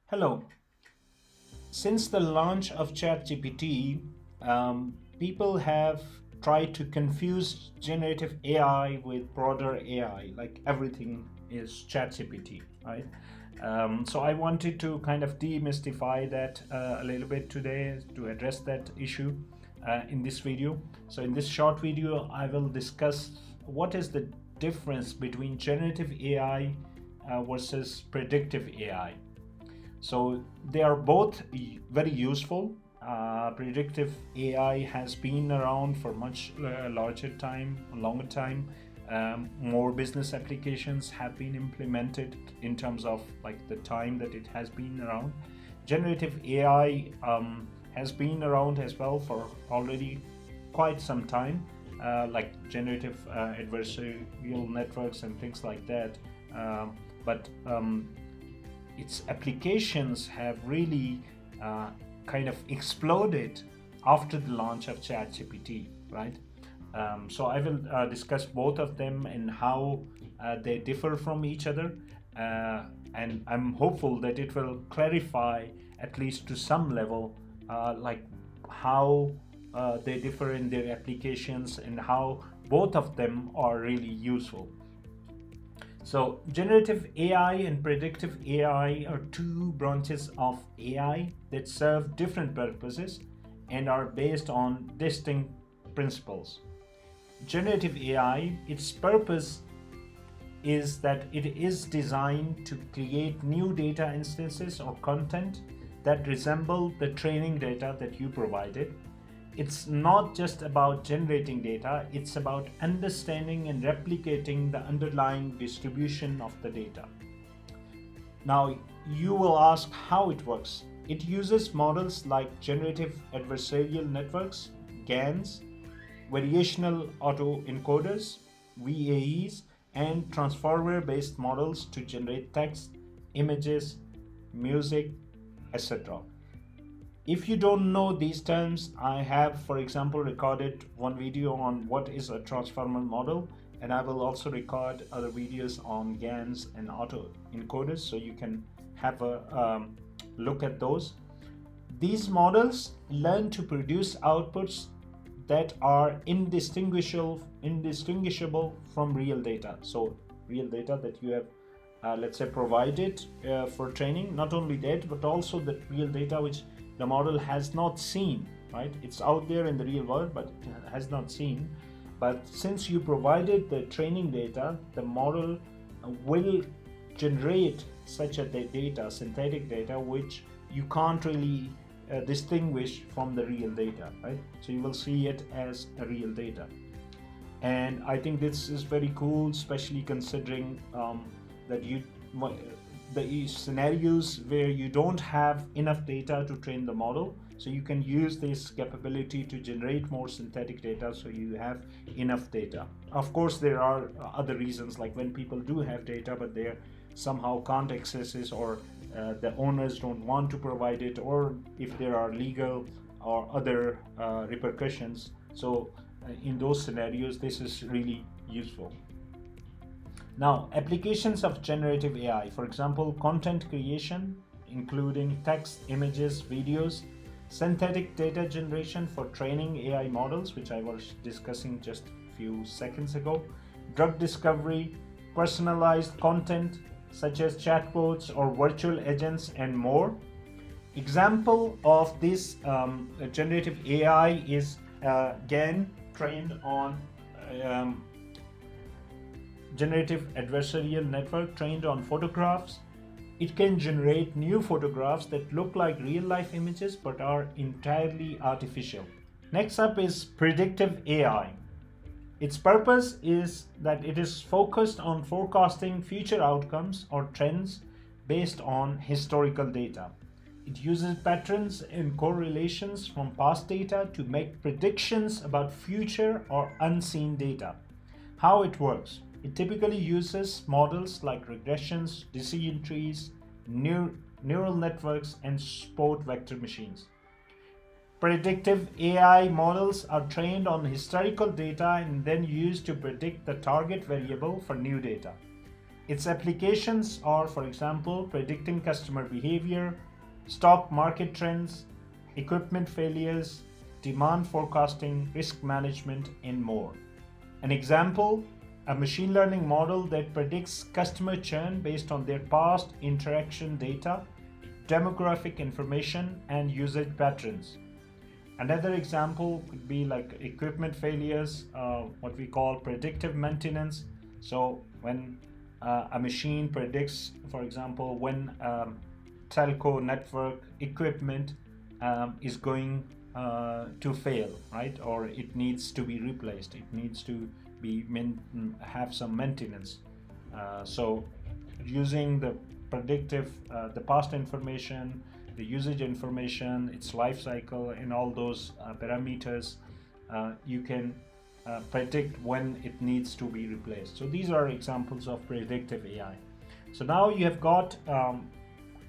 Hello. Since the launch of ChatGPT, people have tried to confuse generative AI with broader AI, like everything is ChatGPT, right? So I wanted to kind of demystify that a little bit today to address that issue in this video. So in this short video, I will discuss what is the difference between generative AI versus predictive AI. So they are both very useful. Predictive AI has been around for much larger time, longer time. More business applications have been implemented in terms of like the time that it has been around. Generative AI has been around as well for already quite some time, like generative adversarial networks and things like that. But its applications have really kind of exploded after the launch of ChatGPT, right? So I will discuss both of them and how they differ from each other, and I'm hopeful that it will clarify at least to some level, like how they differ in their applications and how both of them are really useful. So, generative AI and predictive AI are two branches of AI that serve different purposes and are based on distinct principles. Generative AI, its purpose is that it is designed to create new data instances or content that resemble the training data that you provided. It's not just about generating data, it's about understanding and replicating the underlying distribution of the data. Now, you will ask how it works. It uses models like generative adversarial networks, GANs, variational autoencoders, VAEs, and transformer based models to generate text, images, music, etc. If you don't know these terms, I have, for example, recorded one video on what is a transformer model, and I will also record other videos on GANs and autoencoders so you can have a look at those. These models learn to produce outputs that are indistinguishable from real data. So, real data that you have, let's say, provided for training. Not only that, but also the real data which the model has not seen, right? It's out there in the real world, but it has not seen. But since you provided the training data, the model will generate such a data, synthetic data, which you can't really distinguish from the real data, right? So you will see it as a real data. And I think this is very cool, especially considering that the scenarios where you don't have enough data to train the model, so you can use this capability to generate more synthetic data so you have enough data. Of course, there are other reasons, like when people do have data but they somehow can't access it, or the owners don't want to provide it, or if there are legal or other repercussions. So in those scenarios, this is really useful. Now, applications of generative AI, for example, content creation, including text, images, videos, synthetic data generation for training AI models, which I was discussing just a few seconds ago, drug discovery, personalized content such as chatbots or virtual agents, and more. Example of this generative AI is again trained on generative adversarial network trained on photographs. It can generate new photographs that look like real life images but are entirely artificial. Next up is predictive AI. Its purpose is that it is focused on forecasting future outcomes or trends based on historical data. It uses patterns and correlations from past data to make predictions about future or unseen data. How it works. It typically uses models like regressions, decision trees, neural networks, and support vector machines. Predictive AI models are trained on historical data and then used to predict the target variable for new data. Its applications are, for example, predicting customer behavior, stock market trends, equipment failures, demand forecasting, risk management, and more. An example, a machine learning model that predicts customer churn based on their past interaction data, demographic information, and usage patterns. Another example could be like equipment failures, what we call predictive maintenance. So when a machine predicts, for example, when telco network equipment is going to fail, right? Or it needs to be replaced. It needs to be have some maintenance. So using the predictive, the past information, the usage information, its life cycle, and all those parameters, you can predict when it needs to be replaced. So these are examples of predictive AI. So now you have got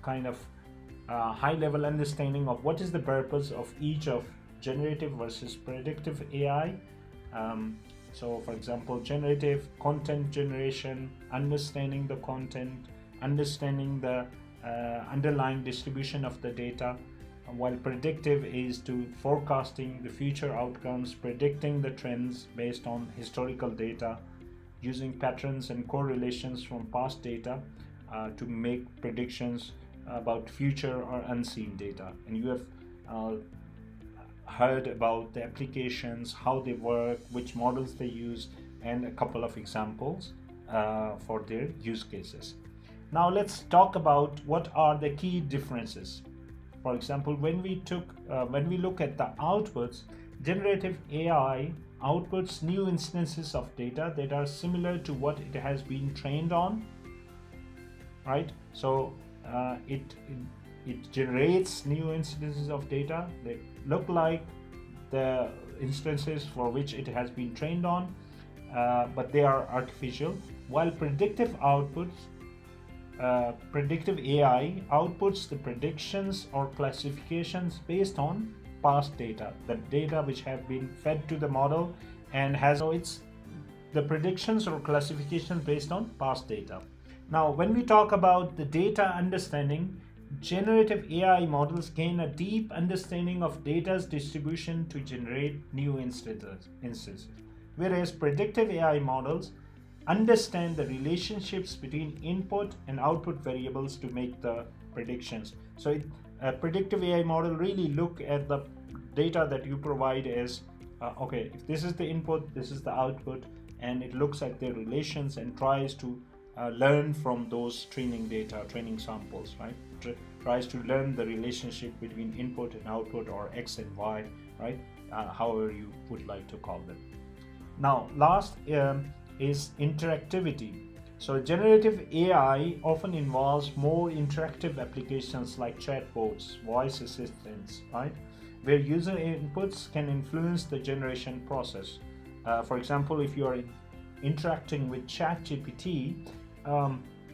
kind of high level understanding of what is the purpose of each of generative versus predictive AI. So for example, generative content generation, understanding the content, understanding the underlying distribution of the data, while predictive is to forecasting the future outcomes, predicting the trends based on historical data, using patterns and correlations from past data to make predictions about future or unseen data. And you have heard about the applications, how they work, which models they use, and a couple of examples for their use cases. Now let's talk about what are the key differences. For example, when we look at the outputs, generative AI outputs new instances of data that are similar to what it has been trained on, right? So it generates new instances of data that look like the instances for which it has been trained on, but they are artificial. While predictive AI outputs the predictions or classifications based on past data, the data which have been fed to the model, and has so it's the predictions or classifications based on past data. Now, when we talk about the data understanding, generative AI models gain a deep understanding of data's distribution to generate new instances, whereas predictive AI models understand the relationships between input and output variables to make the predictions. So a predictive AI model really look at the data that you provide as okay, if this is the input, this is the output, and it looks at their relations and tries to learn from those training samples, right? Tries to learn the relationship between input and output, or X and Y, right? However you would like to call them. Now, last is interactivity. So generative AI often involves more interactive applications like chatbots, voice assistants, right? Where user inputs can influence the generation process. For example, if you are interacting with ChatGPT,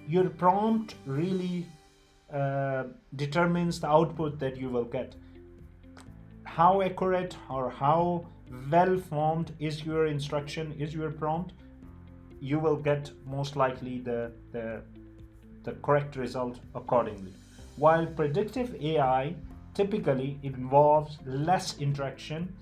your prompt really determines the output that you will get. How accurate or how well formed is your instruction, is your prompt, you will get most likely the correct result accordingly. While predictive AI typically involves less interaction,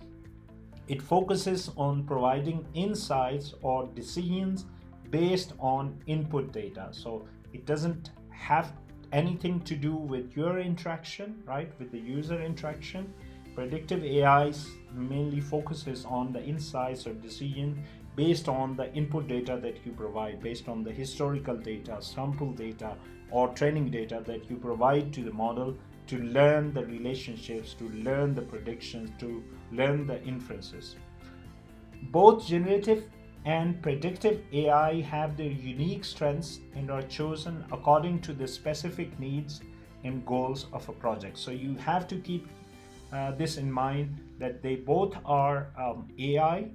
it focuses on providing insights or decisions based on input data. So it doesn't have anything to do with your interaction, right? With the user interaction. Predictive AI mainly focuses on the insights or decision based on the input data that you provide, based on the historical data, sample data, or training data that you provide to the model to learn the relationships, to learn the predictions, to learn the inferences. Both generative and predictive AI have their unique strengths and are chosen according to the specific needs and goals of a project. So you have to keep this in mind, that they both are AI.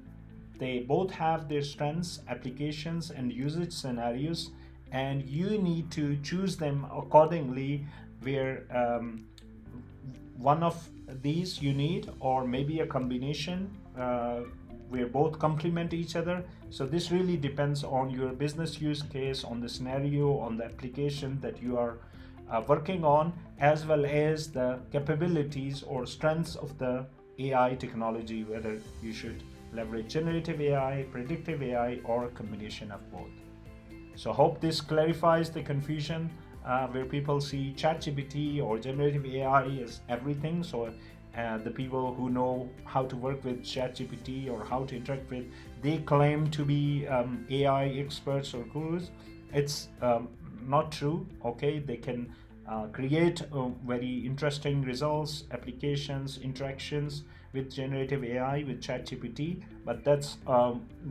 They both have their strengths, applications, and usage scenarios, and you need to choose them accordingly, where one of these you need, or maybe a combination where both complement each other. So this really depends on your business use case, on the scenario, on the application that you are working on, as well as the capabilities or strengths of the AI technology, whether you should leverage generative AI, predictive AI, or a combination of both. So hope this clarifies the confusion where people see ChatGPT or generative AI as everything. So the people who know how to work with ChatGPT or how to interact with, they claim to be AI experts or gurus. It's not true. Okay, they can create very interesting results, applications, interactions with generative AI, with ChatGPT, but that's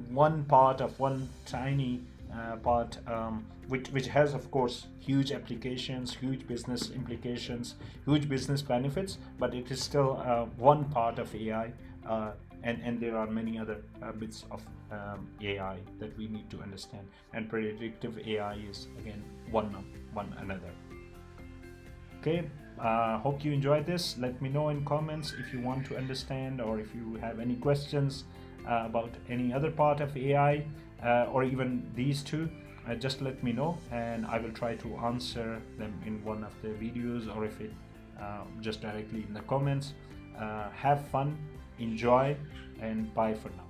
one part of one tiny part, which has, of course, huge applications, huge business implications, huge business benefits, but it is still one part of AI, and there are many other bits of AI that we need to understand. And predictive AI is again one another. Okay, hope you enjoyed this. Let me know in comments if you want to understand or if you have any questions about any other part of AI or even these two. Just let me know and I will try to answer them in one of the videos, or if it just directly in the comments. Have fun, enjoy, and bye for now.